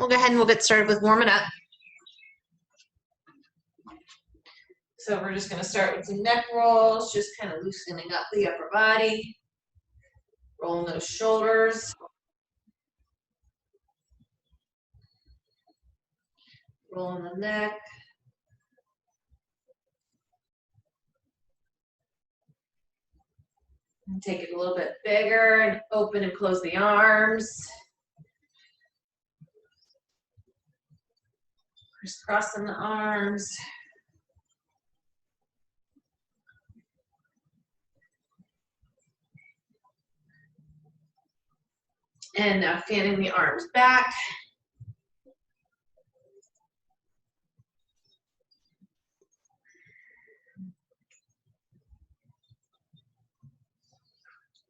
we'll go ahead and we'll get started with warming up. So we're just going to start with some neck rolls, just kind of loosening up the upper body, rolling those shoulders, rolling the neck. And take it a little bit bigger and open and close the arms. Crisscrossing the arms. And now fanning the arms back.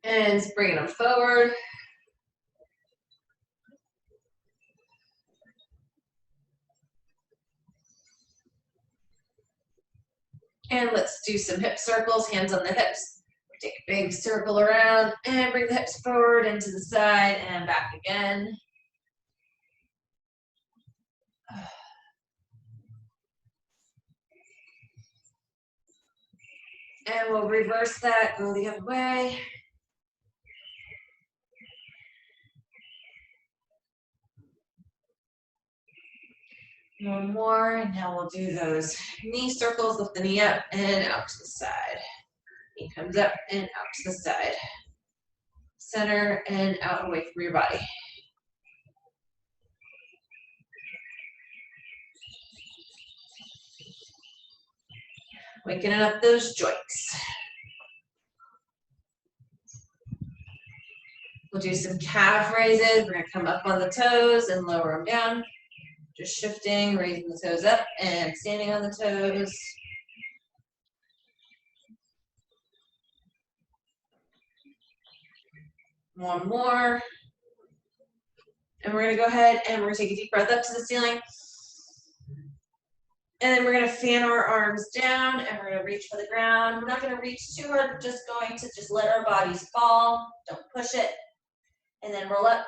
And bringing them forward. And let's do some hip circles, hands on the hips. Take a big circle around and bring the hips forward and to the side and back again. And we'll reverse that, go the other way. One more, and now we'll do those knee circles, lift the knee up and out to the side. Knee comes up and out to the side. Center and out away from your body. Waking up those joints. We'll do some calf raises. We're gonna come up on the toes and lower them down. Just shifting, raising the toes up and standing on the toes. One more. And we're gonna go ahead and we're gonna take a deep breath up to the ceiling. And then we're gonna fan our arms down and we're gonna reach for the ground. We're not gonna reach too hard, we're just going to just let our bodies fall. Don't push it. And then roll up.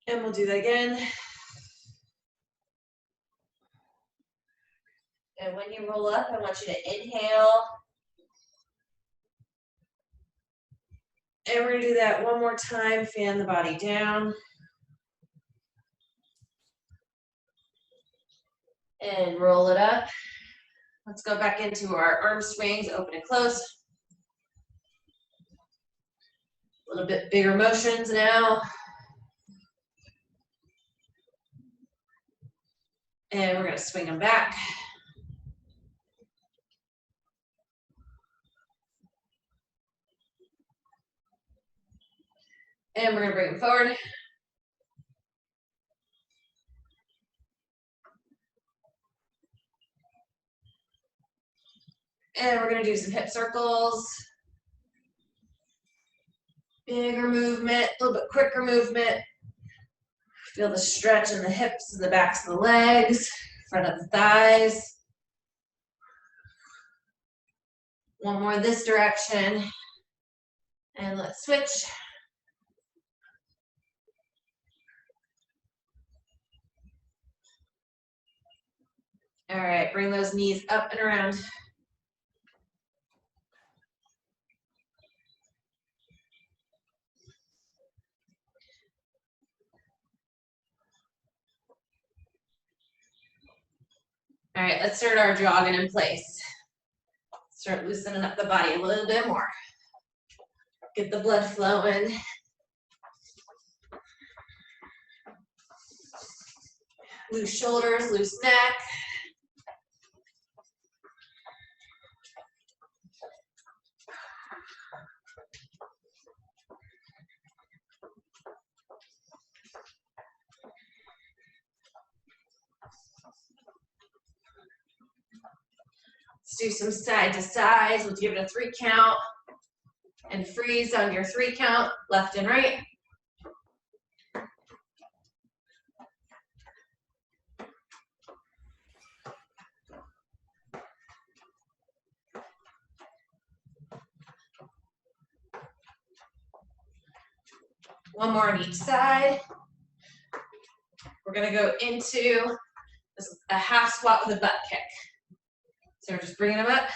And we'll do that again. And when you roll up, I want you to inhale. And we're gonna do that one more time, fan the body down. And roll it up. Let's go back into our arm swings, open and close. A little bit bigger motions now. And we're gonna swing them back. And we're gonna bring them forward. And we're gonna do some hip circles. Bigger movement, a little bit quicker movement. Feel the stretch in the hips and the backs of the legs, front of the thighs. One more this direction. And let's switch. All right, bring those knees up and around. All right, let's start our jogging in place. Start loosening up the body a little bit more. Get the blood flowing. Loose shoulders, loose neck. Let's do some side to sides. We'll give it a 3 count and freeze on your 3 count, left and right. One more on each side. We're gonna go into a half squat with a butt kick. So we're just bringing them up,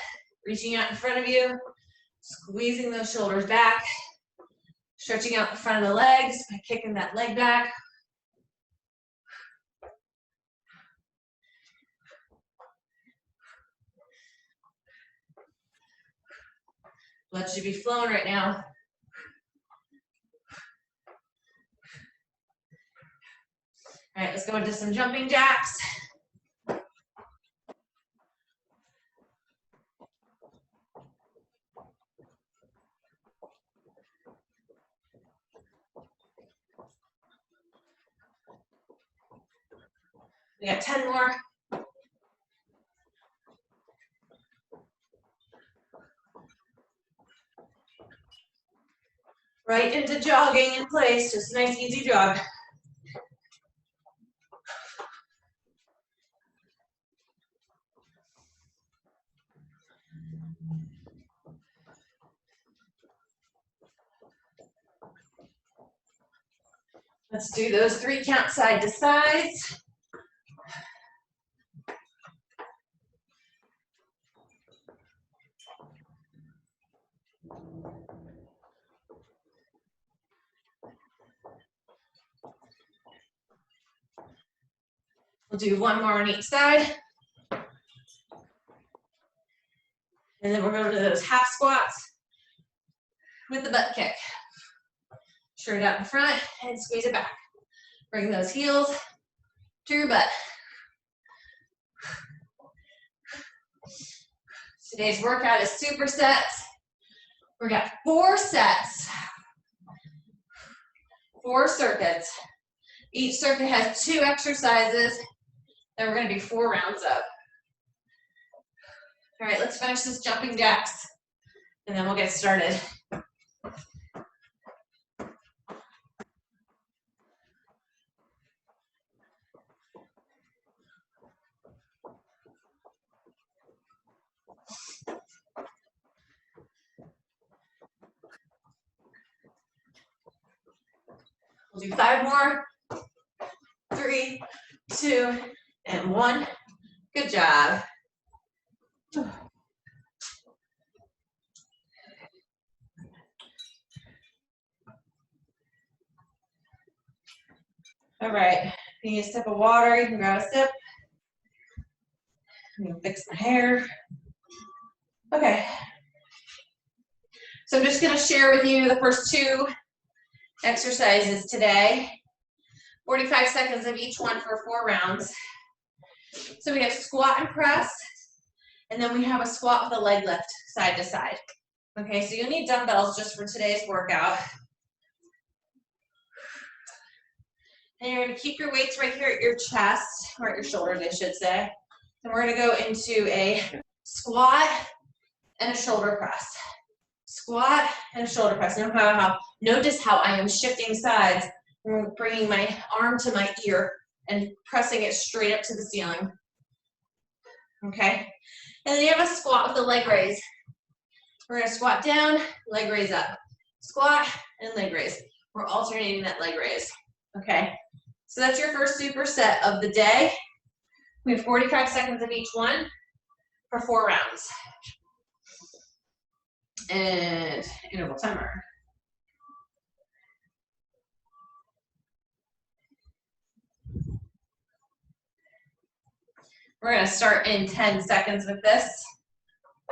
reaching out in front of you, squeezing those shoulders back, stretching out the front of the legs by kicking that leg back. Blood should be flowing right now. All right, let's go into some jumping jacks. We got 10 more. Right into jogging in place, just a nice easy jog. Let's do those 3 count side to sides. We'll do 1 more on each side. And then we're going to those half squats with the butt kick. Shirt out in front and squeeze it back. Bring those heels to your butt. Today's workout is supersets. We got 4 sets, 4 circuits. Each circuit has 2 exercises, and we're going to do 4 rounds of. All right, let's finish this jumping jacks, and then we'll get started. We'll do 5 more. 3, 2, and 1. Good job. All right, if you need a sip of water, you can grab a sip. I'm gonna fix my hair. Okay. So I'm just gonna share with you the first 2 exercises today. 45 seconds of each one for 4 rounds. So we have squat and press, and then we have a squat with a leg lift side to side. Okay, so you'll need dumbbells just for today's workout. And you're gonna keep your weights right here at your chest, or at your shoulders, I should say. And we're gonna go into a squat and a shoulder press. Squat and a shoulder press. Notice how I am shifting sides. I'm bringing my arm to my ear and pressing it straight up to the ceiling. Okay? And then you have a squat with the leg raise. We're gonna squat down, leg raise up. Squat and leg raise. We're alternating that leg raise. Okay? So that's your first superset of the day. We have 45 seconds of each one for 4 rounds. And interval timer. We're gonna start in 10 seconds with this.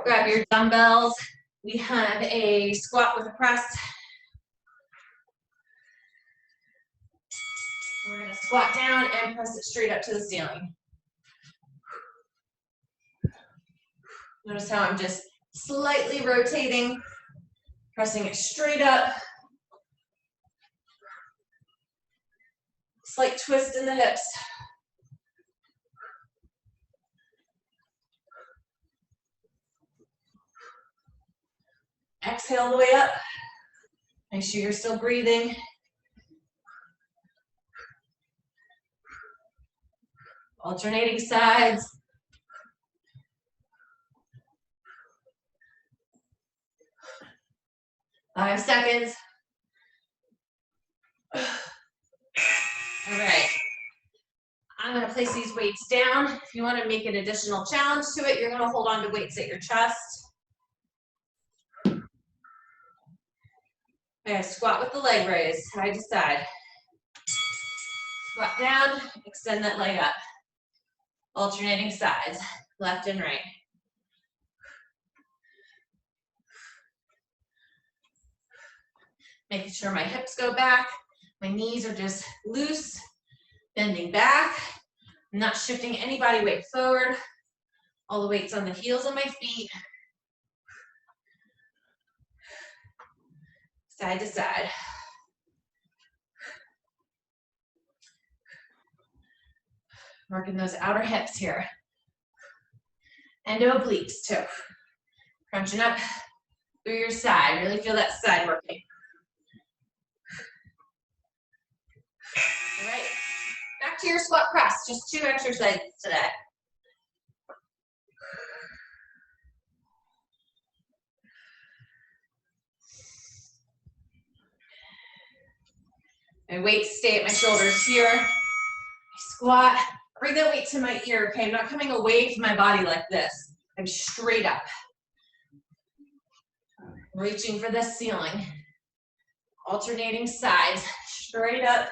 Grab your dumbbells. We have a squat with a press. We're gonna squat down and press it straight up to the ceiling. Notice how I'm just slightly rotating, pressing it straight up. Slight twist in the hips. Exhale the way up. Make sure you're still breathing. Alternating sides. Five seconds. I'm going to place these weights down. If you want to make an additional challenge to it, you're going to hold on to weights at your chest. Okay, squat with the leg raise, side to side. Squat down, extend that leg up. Alternating sides, left and right. Making sure my hips go back. My knees are just loose, bending back. I'm not shifting any body weight forward. All the weight's on the heels of my feet. Side to side. Working those outer hips here. And obliques too. Crunching up through your side. Really feel that side working. All right. Back to your squat press. Just 2 exercises today. My weights stay at my shoulders here. I squat. Bring that weight to my ear, okay? I'm not coming away from my body like this. I'm straight up. Reaching for the ceiling. Alternating sides. Straight up.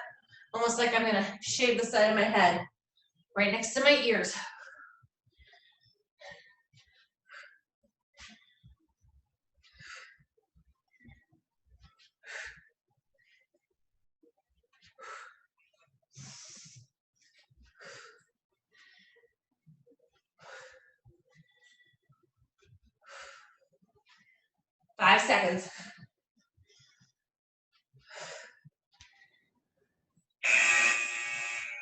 Almost like I'm going to shave the side of my head. Right next to my ears. Five seconds.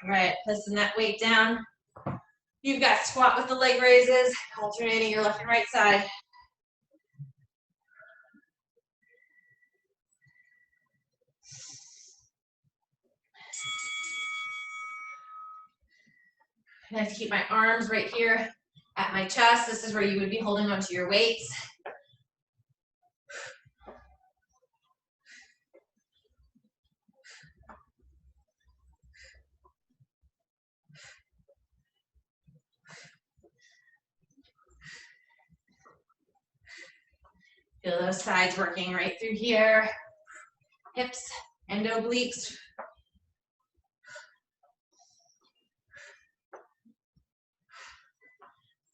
All right, placing that weight down. You've got squat with the leg raises, alternating your left and right side. And I have to keep my arms right here at my chest. This is where you would be holding onto your weights. Feel those sides working right through here. Hips and obliques.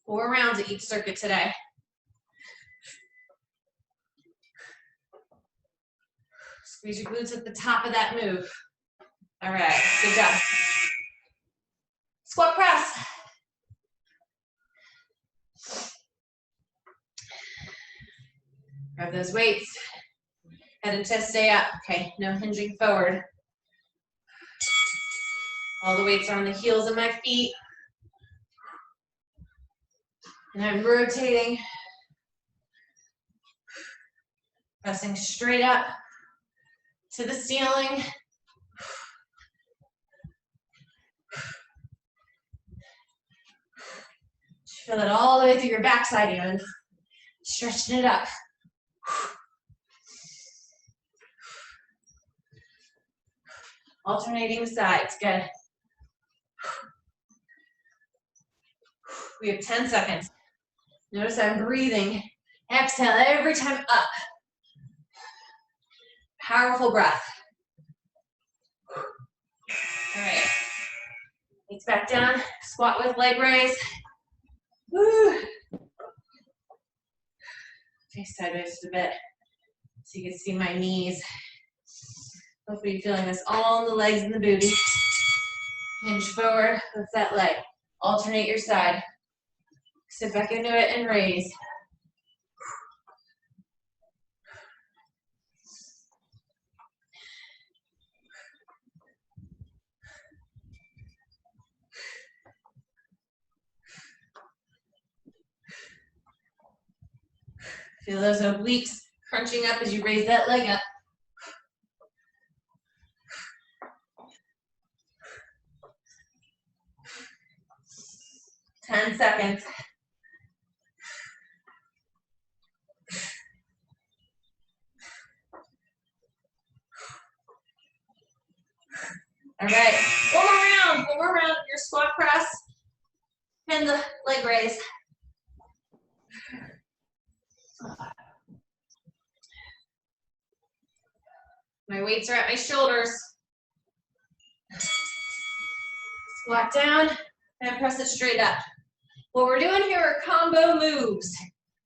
Four rounds at each circuit today. Squeeze your glutes at the top of that move. All right, good job. Squat press. Grab those weights. Head and chest stay up. Okay, no hinging forward. All the weights are on the heels of my feet. And I'm rotating. Pressing straight up to the ceiling. Feel it all the way through your backside even. Stretching it up. Alternating sides, good. We have 10 seconds. Notice I'm breathing. Exhale every time up. Powerful breath. All right. Weights back down. Squat with leg raise. Woo. Face sideways just a bit so you can see my knees. Hopefully you're feeling this all in the legs and the booty. Hinge forward, lift that leg. Alternate your side. Sit back into it and raise. Feel those obliques crunching up as you raise that leg up. Ten seconds. All right, one more round of your squat press and the leg raise. My weights are at my shoulders. Squat down and press it straight up. What we're doing here are combo moves.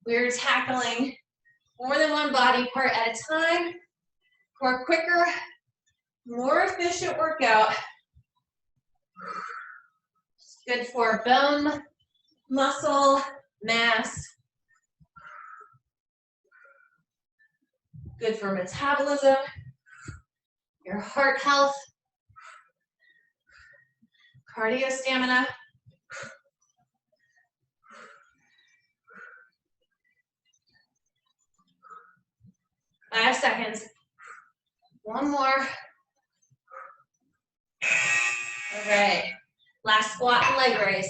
We're tackling more than one body part at a time for a quicker, more efficient workout. It's good for bone, muscle, mass. Good for metabolism, your heart health, cardio stamina. Five seconds. One more. All right. Last squat and leg raise.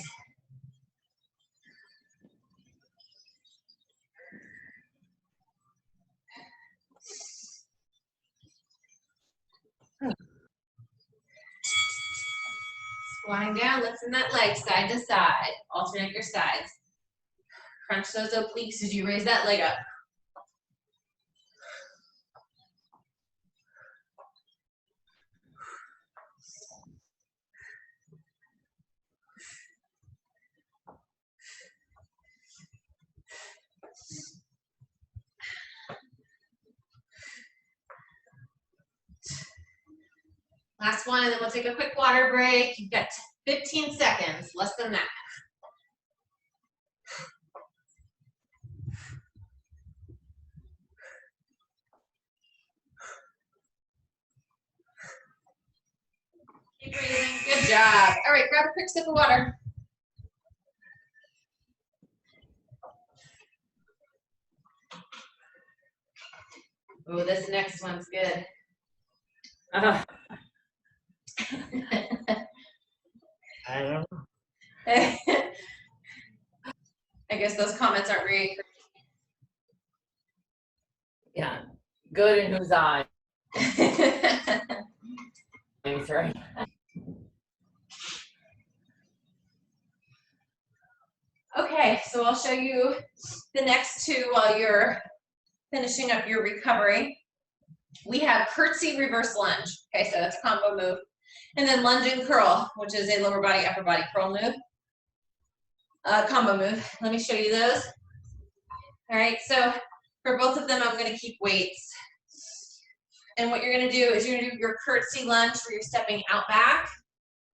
Squatting down, lifting that leg side to side. Alternate your sides. Crunch those obliques as you raise that leg up. Last one, and then we'll take a quick water break. You've got 15 seconds, less than that. Keep breathing, good job. All right, grab a quick sip of water. Oh, this next one's good. I don't know. I guess those comments aren't very. Yeah, good in whose eye? Thanks, right? Okay, so I'll show you the next two while you're finishing up your recovery. We have curtsy reverse lunge. Okay, so that's a combo move. And then lunge and curl, which is a lower body, upper body curl move. Combo move. Let me show you those. All right, so for both of them, I'm going to keep weights. And what you're going to do is you're going to do your curtsy lunge where you're stepping out back,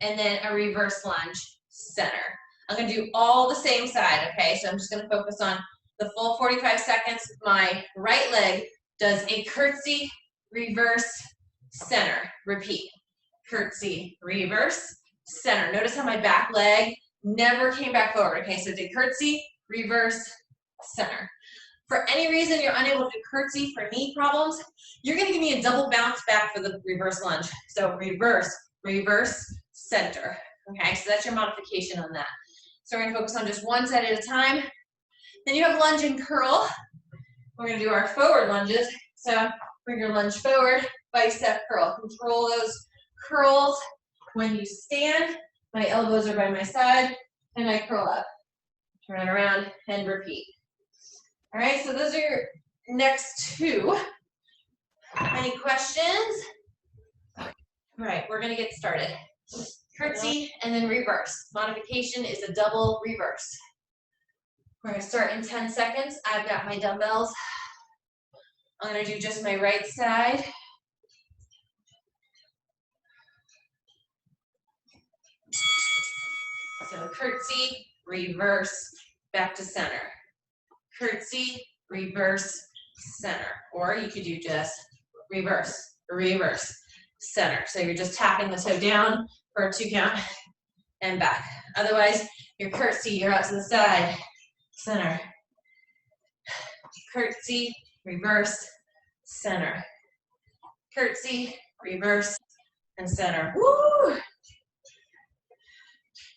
and then a reverse lunge center. I'm going to do all the same side, okay? So I'm just going to focus on the full 45 seconds. My right leg does a curtsy, reverse, center. Repeat. Curtsy, reverse, center. Notice how my back leg never came back forward. Okay, so did curtsy, reverse, center. For any reason you're unable to do curtsy for knee problems, you're going to give me a double bounce back for the reverse lunge. So reverse, reverse, center. Okay, so that's your modification on that. So we're going to focus on just one side at a time. Then you have lunge and curl. We're going to do our forward lunges. So bring your lunge forward, bicep curl. Control those curls when you stand. My elbows are by my side, and I curl up. Turn around and repeat. All right, so those are your next two. Any questions? All right, we're going to get started. Curtsy and then reverse. Modification is a double reverse. We're going to start in 10 seconds. I've got my dumbbells. I'm going to do just my right side. So curtsy, reverse, back to center. Curtsy, reverse, center. Or you could do just reverse, reverse, center. So you're just tapping the toe down for a 2 count and back. Otherwise, your curtsy, you're out to the side, center. Curtsy, reverse, center. Curtsy, reverse, and center. Woo!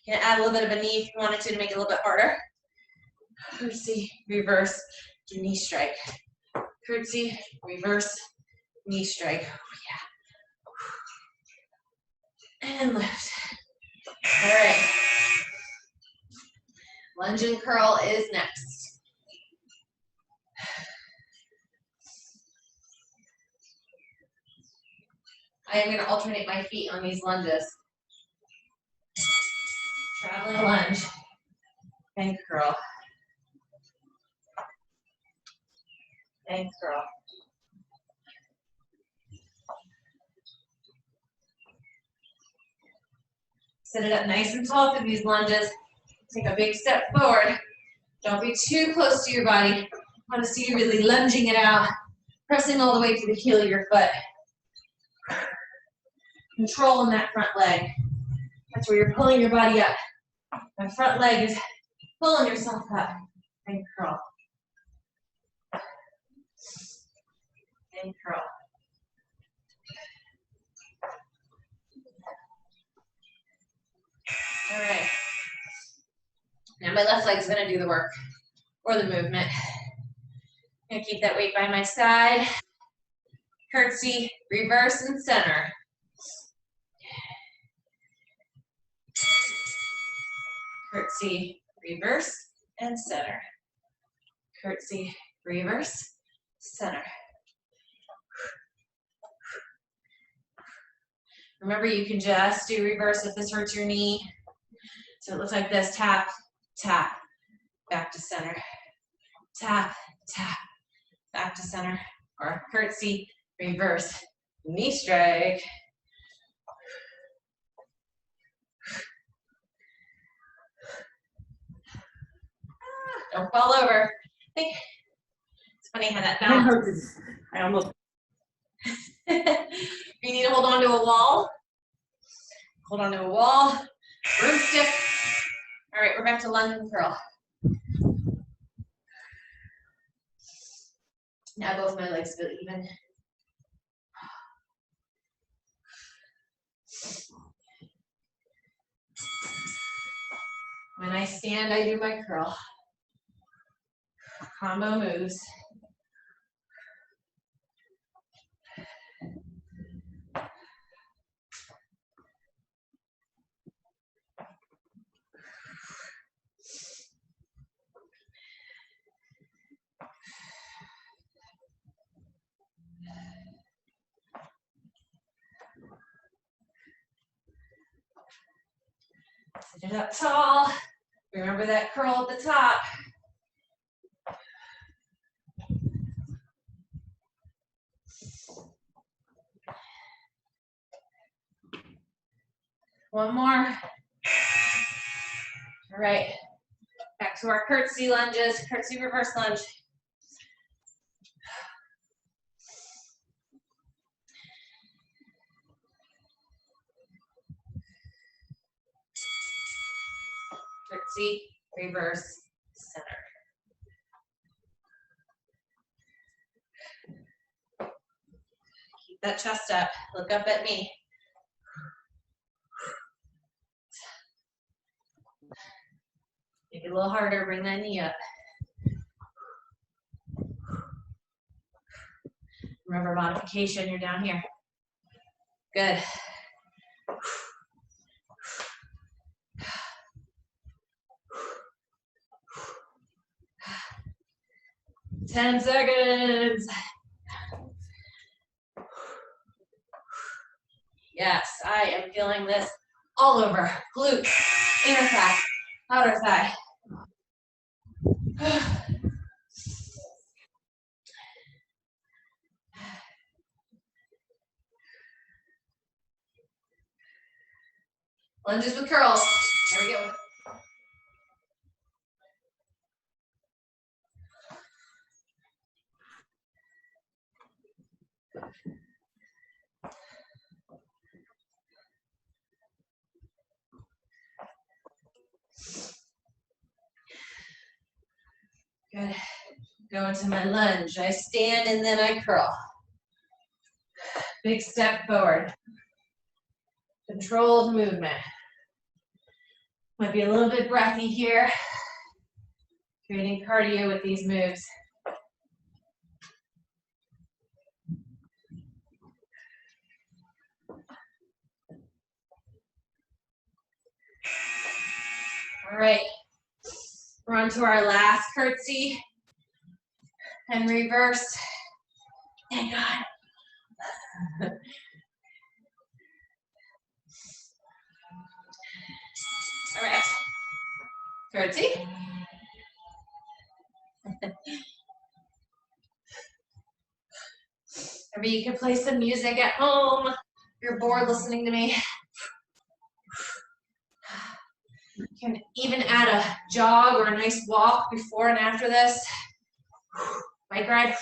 You can add a little bit of a knee if you wanted to make it a little bit harder. Curtsy, reverse, do knee strike. Curtsy, reverse, knee strike. Oh, yeah. And lift. All right. Lunge and curl is next. I am going to alternate my feet on these lunges. Traveling lunge and curl. And curl. Set it up nice and tall for these lunges. Take a big step forward. Don't be too close to your body. I want to see you really lunging it out, pressing all the way to the heel of your foot. Control in that front leg. That's where you're pulling your body up. That front leg is pulling yourself up. And curl. And curl. All right. Now my left leg's gonna do the work or the movement. I'm gonna keep that weight by my side. Curtsy, reverse and center. Curtsy, reverse and center. Curtsy, reverse, center. Remember, you can just do reverse if this hurts your knee. So it looks like this, tap, tap, back to center. Tap, tap, back to center. Or curtsy, reverse, knee strike. Don't fall over. It's funny how that balance. I almost. You need to hold on to a wall. Hold on to a wall. Room stiff. All right, we're back to lunge and curl. Now both my legs feel even. When I stand, I do my curl. Combo moves. Sit it up tall. Remember that curl at the top. One more. All right. Back to our curtsy lunges, curtsy reverse lunge. Curtsy, reverse, center. Keep that chest up. Look up at me. Make it a little harder. Bring that knee up. Remember modification. You're down here. Good. 10 seconds. Yes, I am feeling this all over. Glute, inner thigh, outer thigh. Lunges with curls. There we go. Good. Go into my lunge. I stand and then I curl. Big step forward. Controlled movement. Might be a little bit breathy here. Creating cardio with these moves. All right. We're on to our last curtsy and reverse. Thank God. All right. Curtsy. Maybe you can play some music at home. If you're bored listening to me. You can even add a jog or a nice walk before and after this. Bike ride.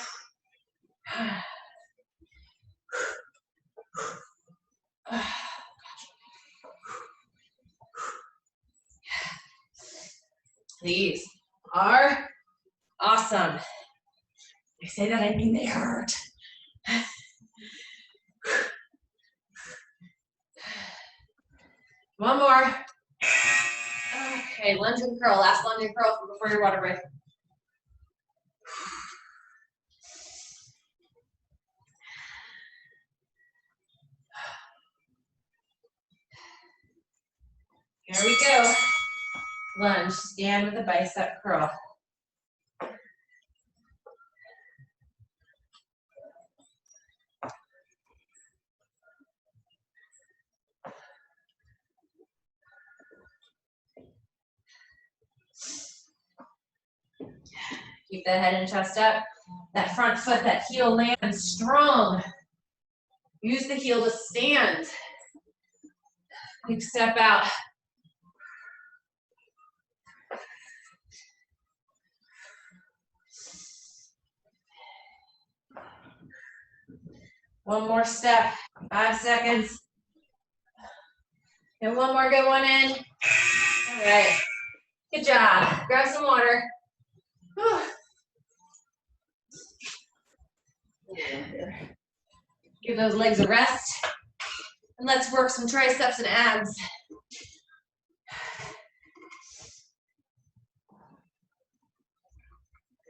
These are awesome. I say that, I mean they hurt. One more. Okay, lunge and curl. Last lunge and curl before your water break. Here we go. Lunge, stand with a bicep curl. Keep that head and chest up. That front foot, that heel lands strong. Use the heel to stand. Big step out. One more step, 5 seconds. And one more good one in. All right, good job. Grab some water. Whew. Give those legs a rest. And let's work some triceps and abs.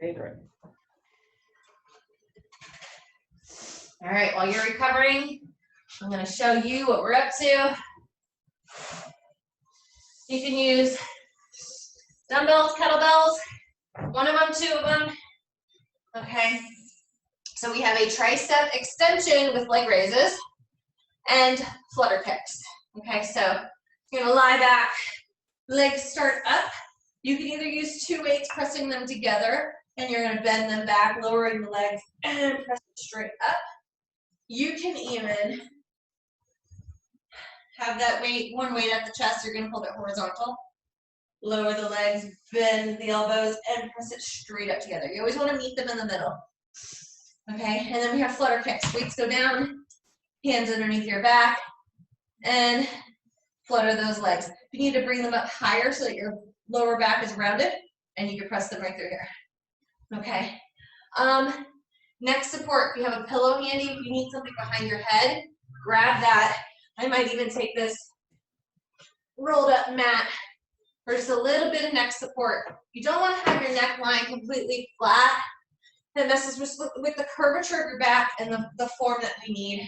Favorite. All right, while you're recovering, I'm going to show you what we're up to. You can use dumbbells, kettlebells, one of them, two of them. Okay, so we have a tricep extension with leg raises and flutter kicks. Okay, so you're going to lie back, legs start up. You can either use 2 weights, pressing them together, and you're going to bend them back, lowering the legs, and press it straight up. You can even have that weight, one weight at the chest, you're gonna hold it horizontal. Lower the legs, bend the elbows, and press it straight up together. You always wanna meet them in the middle. Okay, and then we have flutter kicks. Weights go down, hands underneath your back, and flutter those legs. You need to bring them up higher so that your lower back is rounded, and you can press them right through here. Okay. Neck support, if you have a pillow handy, if you need something behind your head, grab that. I might even take this rolled up mat for just a little bit of neck support. You don't want to have your neck line completely flat. That messes with the curvature of your back and the form that we need.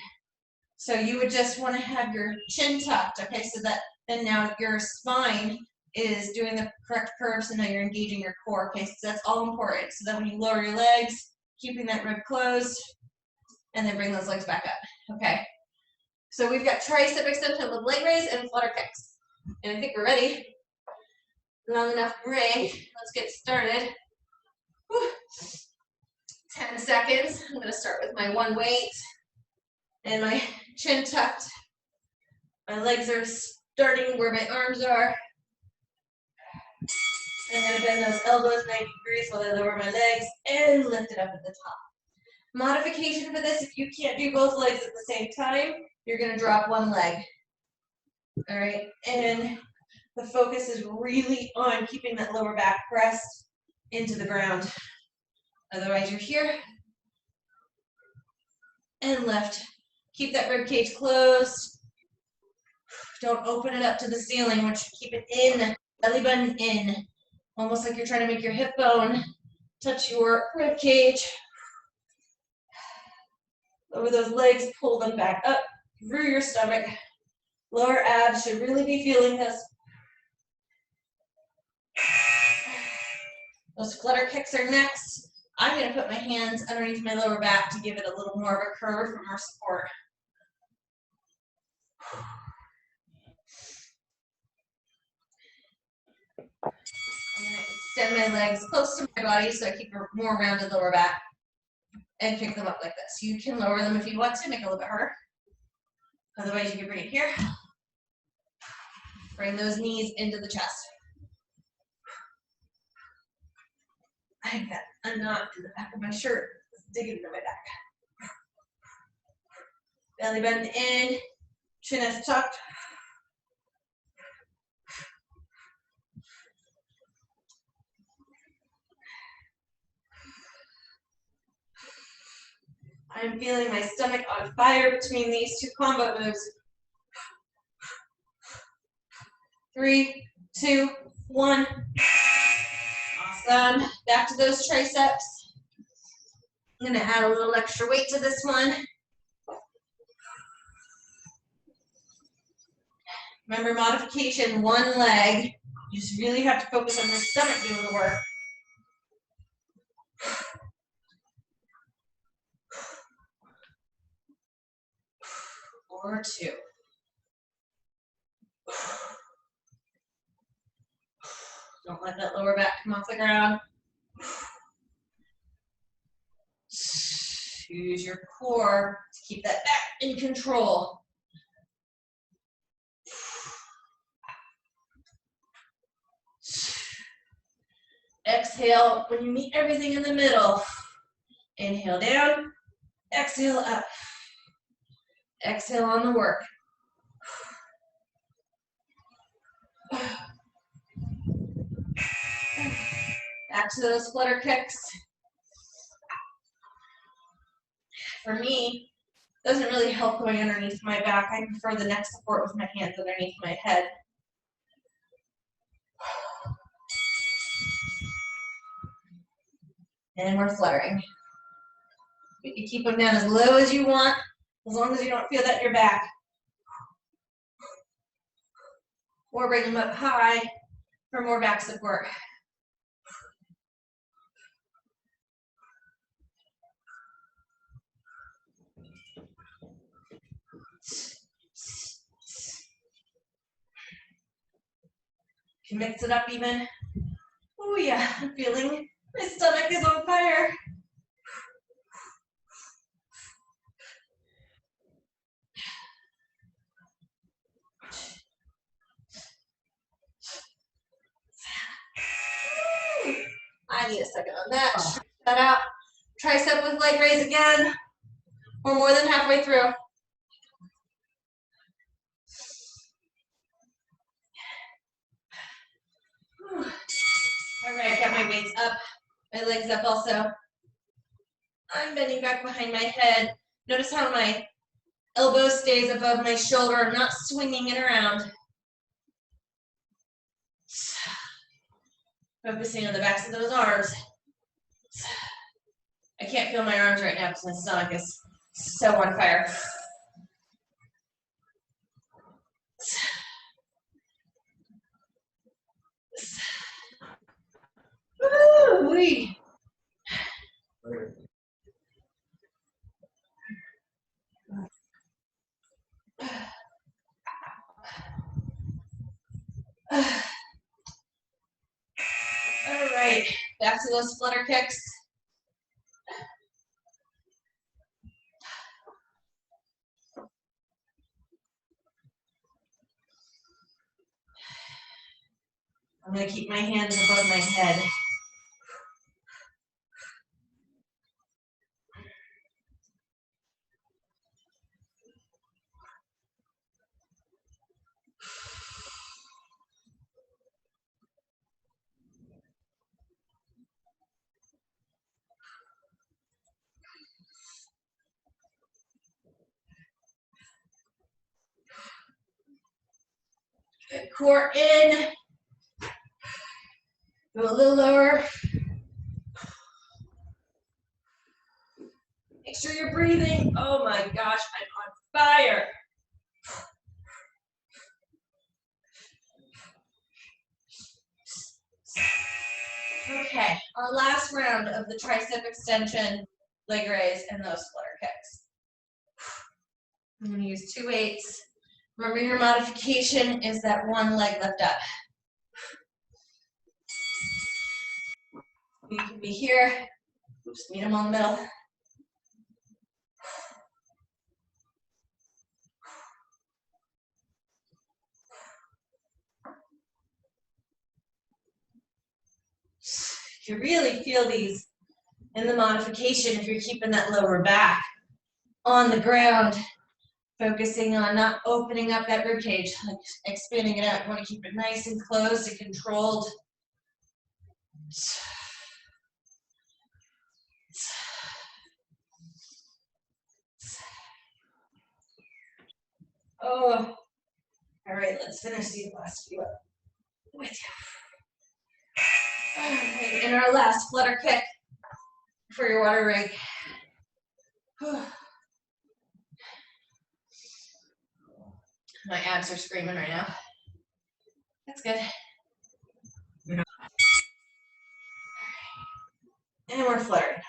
So you would just want to have your chin tucked, okay, so that then now your spine is doing the correct curve, so now you're engaging your core, okay, so that's all important. So that when you lower your legs, keeping that rib closed, and then bring those legs back up, okay? So we've got tricep extension with leg raise and flutter kicks. And I think we're ready. Long enough break. Let's get started. Whew. 10 seconds. I'm gonna start with my one weight and my chin tucked. My legs are starting where my arms are. I'm gonna bend those elbows 90 degrees while I lower my legs and lift it up at the top. Modification for this, if you can't do both legs at the same time, you're gonna drop one leg. All right, and the focus is really on keeping that lower back pressed into the ground. Otherwise, you're here and lift. Keep that rib cage closed. Don't open it up to the ceiling. Want you to keep it in, belly button in. Almost like you're trying to make your hip bone touch your rib cage. Lower those legs, pull them back up through your stomach. Lower abs should really be feeling this. Those flutter kicks are next. I'm going to put my hands underneath my lower back to give it a little more of a curve for more support. I'm going to extend my legs close to my body so I keep a more rounded lower back and pick them up like this. You can lower them if you want to, make it a little bit harder. Otherwise, you can bring it here. Bring those knees into the chest. I got a knot in the back of my shirt. It's digging into my back. Belly button in, chin is tucked. I'm feeling my stomach on fire between these two combo moves. 3, 2, 1. Awesome. Back to those triceps. I'm going to add a little extra weight to this one. Remember, modification, one leg. You just really have to focus on your stomach doing the work. Or 2. Don't let that lower back come off the ground. Use your core to keep that back in control. Exhale when you meet everything in the middle. Inhale down, exhale up. Exhale on the work. Back to those flutter kicks. For me, it doesn't really help going underneath my back. I prefer the neck support with my hands underneath my head. And we're fluttering. You can keep them down as low as you want, as long as you don't feel that in your back. Or bring them up high for more back support. You can mix it up even. Oh yeah, I'm feeling my stomach is on fire. I need a second on that. Stretch that out. Tricep with leg raise again. We're more than halfway through. All right, got my weights up, my legs up also. I'm bending back behind my head. Notice how my elbow stays above my shoulder. I'm not swinging it around. Focusing on the backs of those arms. I can't feel my arms right now because my stomach is so on fire. Woo-wee. All right, back to those flutter kicks. I'm going to keep my hands above my head. Good, core in. Go a little lower. Make sure you're breathing. Oh my gosh, I'm on fire. Okay, our last round of the tricep extension, leg raise, and those flutter kicks. I'm going to use 2 weights. Remember, your modification is that one leg lift up. You can be here. Oops, meet them on the middle. You really feel these in the modification if you're keeping that lower back on the ground, focusing on not opening up that rib cage, like expanding it out. You want to keep it nice and closed and controlled. Oh, all right, let's finish these last few up with you. All right, and our last flutter kick for your water rig. My abs are screaming right now. That's good. Yeah. And we're fluttering.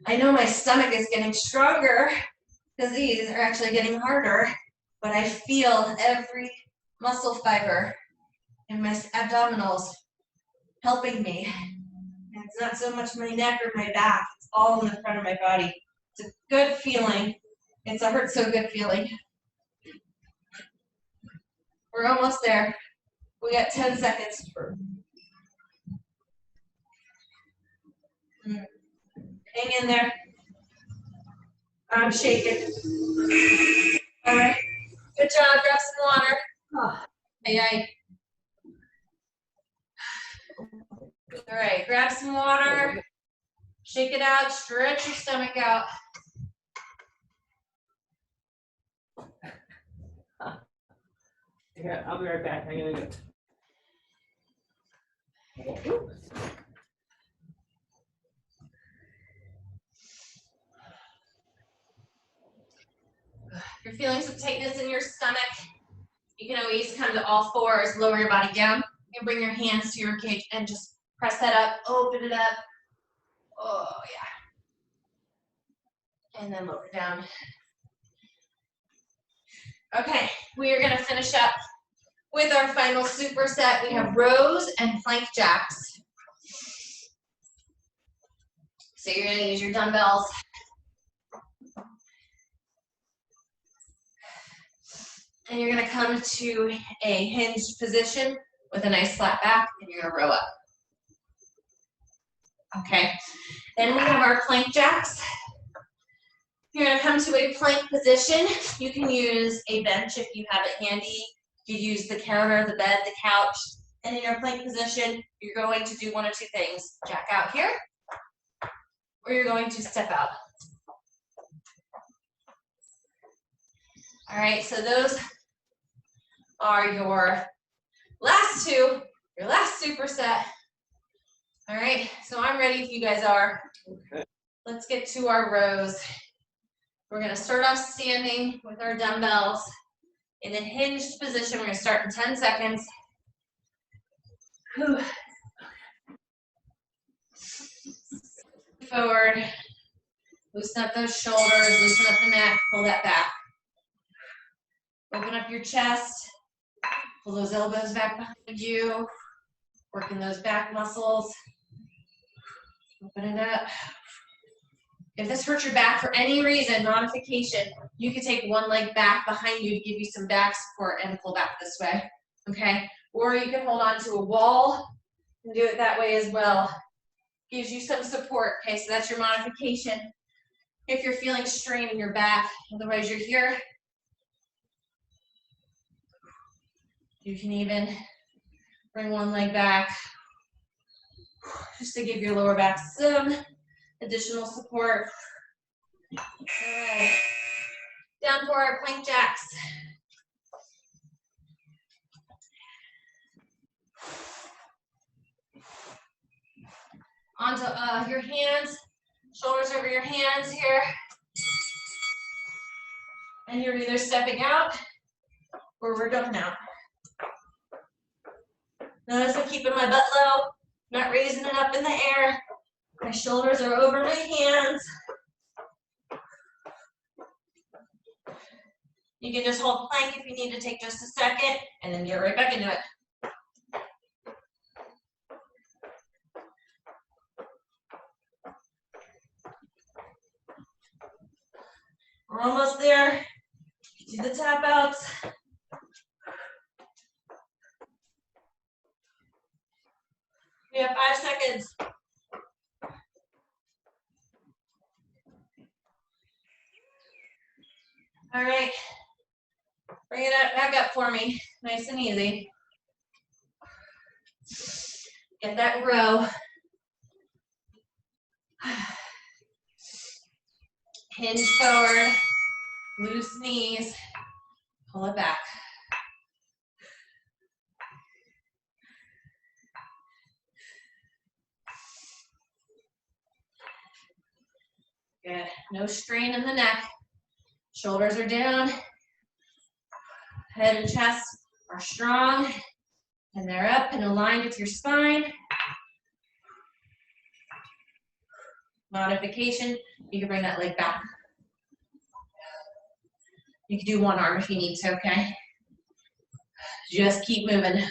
I know my stomach is getting stronger because these are actually getting harder, but I feel every muscle fiber in my abdominals helping me. And it's not so much my neck or my back, it's all in the front of my body. It's a good feeling. It's a hurt so good feeling. We're almost there. We got 10 seconds. Hang in there. I'm shaking. All right. Good job. Grab some water. Oh. Hey. All right. Grab some water. Shake it out. Stretch your stomach out. Yeah, I'll be right back. I'm gonna go. If you're feeling some tightness in your stomach, you can always come to all fours, lower your body down, and bring your hands to your cage and just press that up, open it up. Oh, yeah. And then lower down. Okay, we are going to finish up with our final superset. We have rows and plank jacks. So you're going to use your dumbbells. And you're going to come to a hinged position with a nice flat back, and you're going to row up. Okay, then we have our plank jacks. You're going to come to a plank position. You can use a bench if you have it handy. You use the counter, the bed, the couch. And in your plank position, you're going to do one of 2 things. Jack out here, or you're going to step out. All right, so those are your last 2, your last superset. All right, so I'm ready if you guys are. Okay. Let's get to our rows. We're going to start off standing with our dumbbells in a hinged position. We're going to start in 10 seconds. Whew. Forward. Loosen up those shoulders, loosen up the neck, pull that back. Open up your chest. Pull those elbows back behind you. Working those back muscles. Open it up. If this hurts your back for any reason, modification, you can take one leg back behind you to give you some back support and pull back this way, okay? Or you can hold on to a wall and do it that way as well. Gives you some support, okay? So that's your modification. If you're feeling strain in your back, otherwise you're here. You can even bring one leg back just to give your lower back some additional support. All right, down for our plank jacks. Onto your hands, shoulders over your hands here. And you're either stepping out where we're going now. Notice I'm keeping my butt low, not raising it up in the air. My shoulders are over my hands. You can just hold plank if you need to take just a second, and then get right back into it. We're almost there. Do the tap outs. We have 5 seconds. All right. Bring it back up for me. Nice and easy. Get that row. Hinge forward. Loose knees. Pull it back. Good. No strain in the neck. Shoulders are down. Head and chest are strong. And they're up and aligned with your spine. Modification, you can bring that leg back. You can do one arm if you need to, okay? Just keep moving.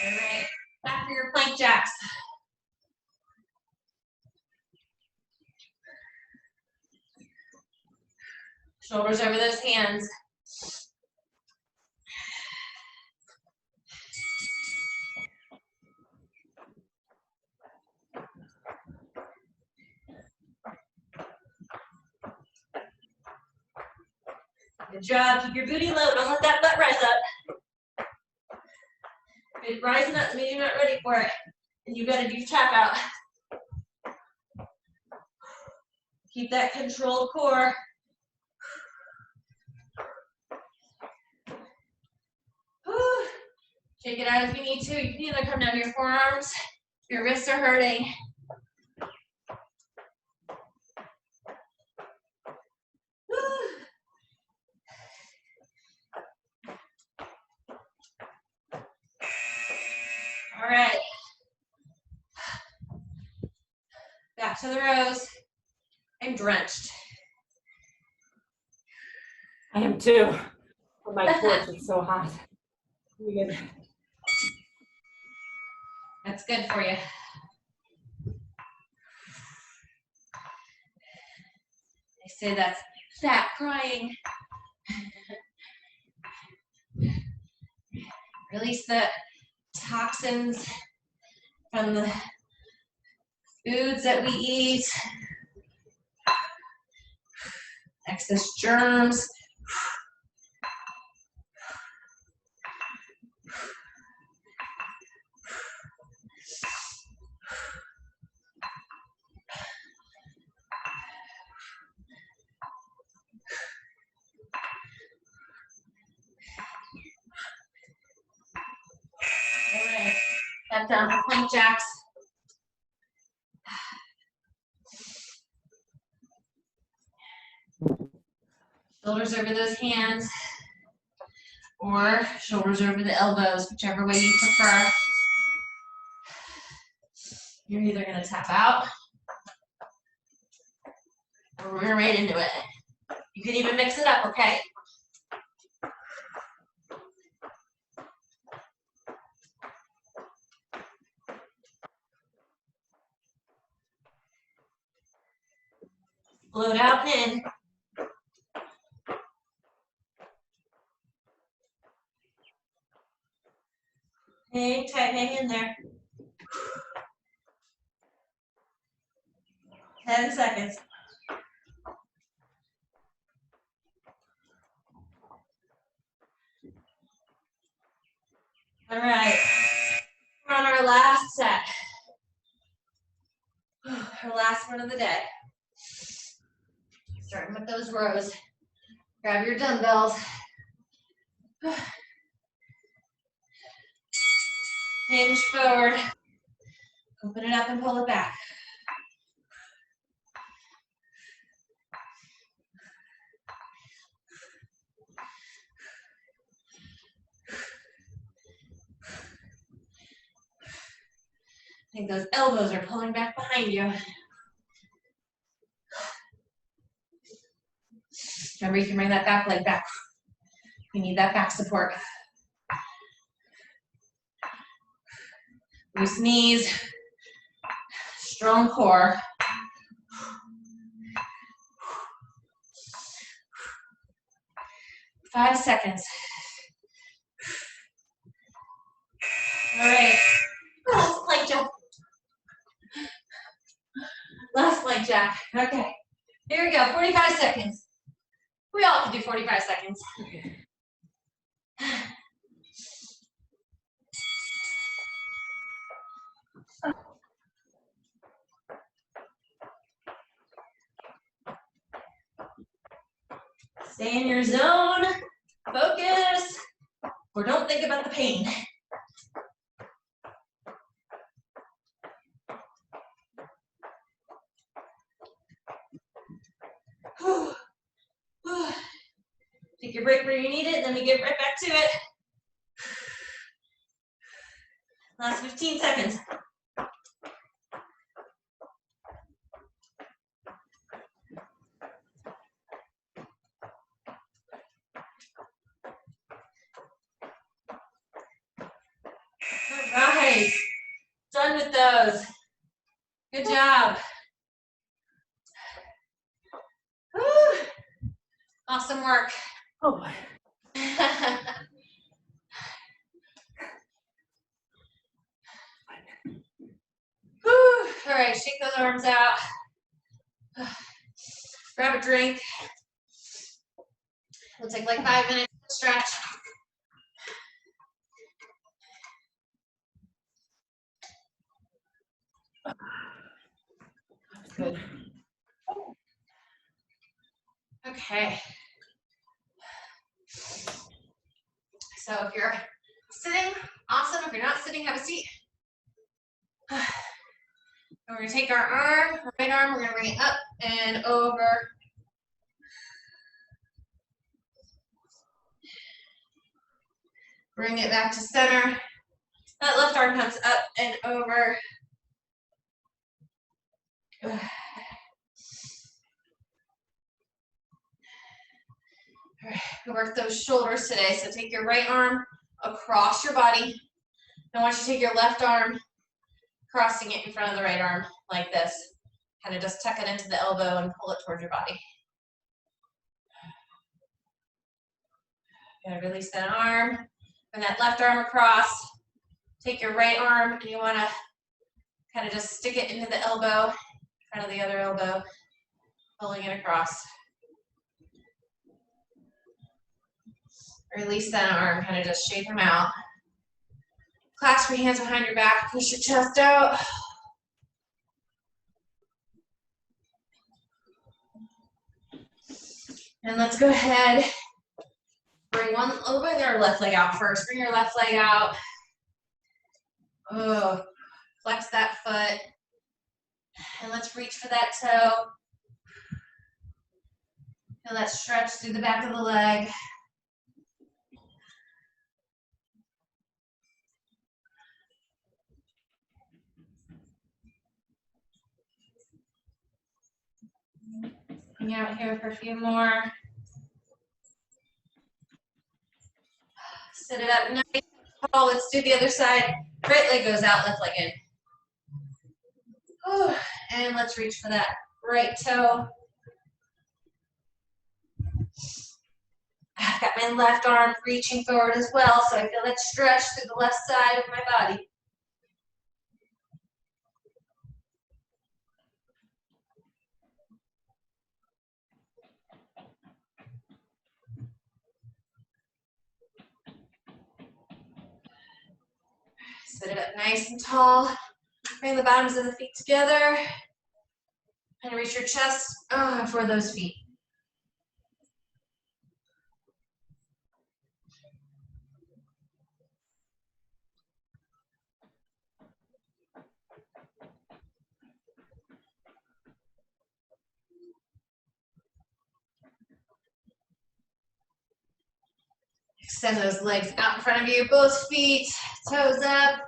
All right, back for your plank jacks. Shoulders over those hands. Good job. Keep your booty low. Don't let that butt rise up. If it's rising up, means you're not ready for it. And you got to do tap out. Keep that controlled core. Whew. Shake it out if you need to. You can either come down to your forearms. If your wrists are hurting. All right. Back to the rows. I'm drenched. I am too. On my porch, it's so hot. Good. That's good for you. They say that's fat crying. Release the toxins from the foods that we eat. Excess germs. All right, back down for plank jacks. Shoulders over those hands, or shoulders over the elbows, whichever way you prefer. You're either gonna tap out, or we're right into it. You can even mix it up, okay? Float out and in. Hang tight, hang in there. 10 seconds. All right, we're on our last set. Our last one of the day. Starting with those rows. Grab your dumbbells. Hinge forward. Open it up and pull it back. I think those elbows are pulling back behind you. Remember, you can bring that back leg back. You need that back support. Loose knees, strong core. 5 seconds. All right. Last plank jack. Last plank jack. Okay. Here we go. 45 seconds. We all can do 45 seconds. Stay in your zone. Focus. Or don't think about the pain. Take your break where you need it, and then we get right back to it. Last 15 seconds. All right. Done with those. Good job. Whew. Awesome work. Oh boy. Whew. All right, shake those arms out. Grab a drink. We'll take like 5 minutes to stretch. That's good. Okay. So if you're sitting, awesome. If you're not sitting, have a seat. And we're gonna take our arm, right arm, we're gonna bring it up and over. Bring it back to center. That left arm comes up and over. All right, we work those shoulders today. So take your right arm across your body. I want you to take your left arm, crossing it in front of the right arm like this. Kind of just tuck it into the elbow and pull it towards your body. Gonna release that arm. Bring that left arm across. Take your right arm and you want to kind of just stick it into the elbow, in front of the other elbow, pulling it across. Release that arm, kind of just shake them out. Clasp your hands behind your back, push your chest out. And let's go ahead. Bring our left leg out first. Bring your left leg out. Oh, flex that foot. And let's reach for that toe. Feel that stretch through the back of the leg. Hang out here for a few more. Sit it up nice and tall. Let's do the other side. Right leg goes out, left leg in. Whew. And let's reach for that right toe. I've got my left arm reaching forward as well, so I feel that stretch through the left side of my body. Sit it up nice and tall. Bring the bottoms of the feet together. And reach your chest for those feet. Extend those legs out in front of you, both feet, toes up.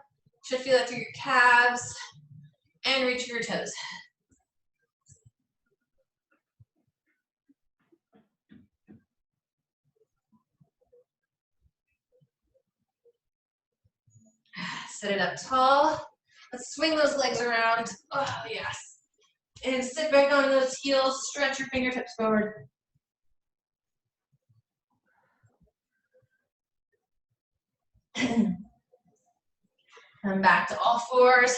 Should feel it through your calves and reach your toes. Set it up tall. Let's swing those legs around. Oh, yes. And sit back on those heels. Stretch your fingertips forward. Come back to all fours.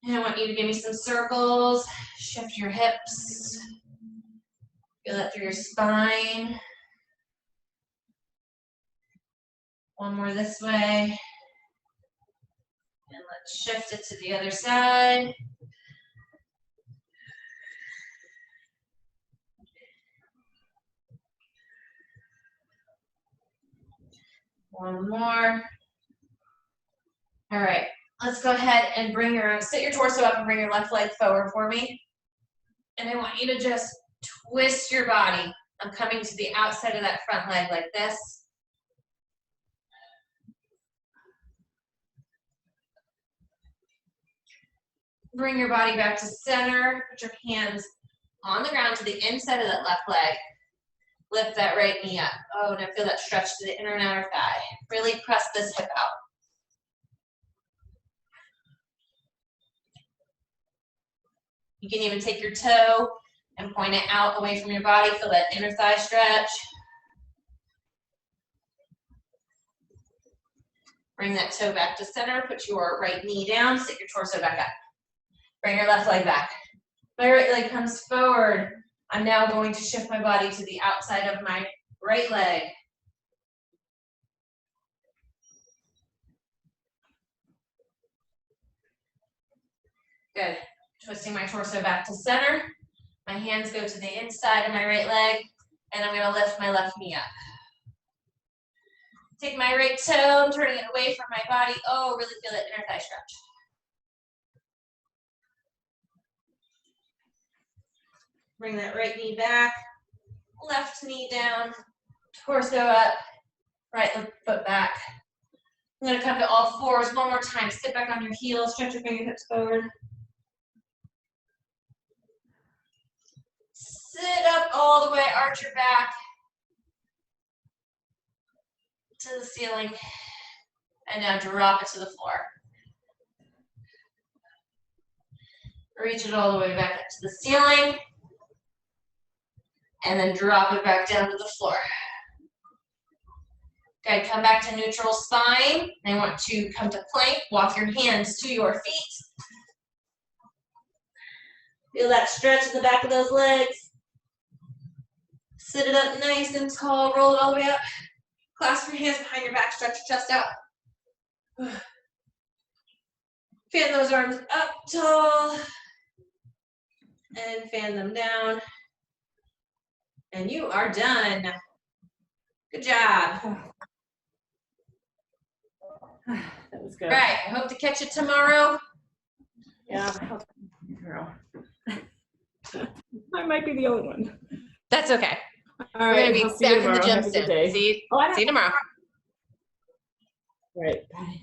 And I want you to give me some circles. Shift your hips. Feel that through your spine. One more this way. And let's shift it to the other side. One more. All right, let's go ahead and sit your torso up and bring your left leg forward for me. And I want you to just twist your body. I'm coming to the outside of that front leg like this. Bring your body back to center. Put your hands on the ground to the inside of that left leg. Lift that right knee up. Oh, now feel that stretch to the inner and outer thigh. Really press this hip out. You can even take your toe and point it out away from your body. Feel that inner thigh stretch. Bring that toe back to center. Put your right knee down. Sit your torso back up. Bring your left leg back. My right leg comes forward. I'm now going to shift my body to the outside of my right leg. Good. Twisting my torso back to center. My hands go to the inside of my right leg, and I'm going to lift my left knee up. Take my right toe, I'm turning it away from my body. Oh, really feel that inner thigh stretch. Bring that right knee back, left knee down, torso up, right foot back. I'm going to come to all fours one more time. Sit back on your heels, stretch your fingertips forward. Sit up all the way, arch your back to the ceiling, and now drop it to the floor. Reach it all the way back up to the ceiling, and then drop it back down to the floor. Good, come back to neutral spine. I want to come to plank, walk your hands to your feet. Feel that stretch in the back of those legs. Sit it up nice and tall, roll it all the way up. Clasp your hands behind your back, stretch your chest out. Fan those arms up tall. And fan them down. And you are done. Good job. That was good. All right, I hope to catch you tomorrow. Yeah, girl. I might be the only one. That's okay. All We're right, going to be I'll see you back in the tomorrow. gym Have a good soon. day. See you tomorrow. All right, bye.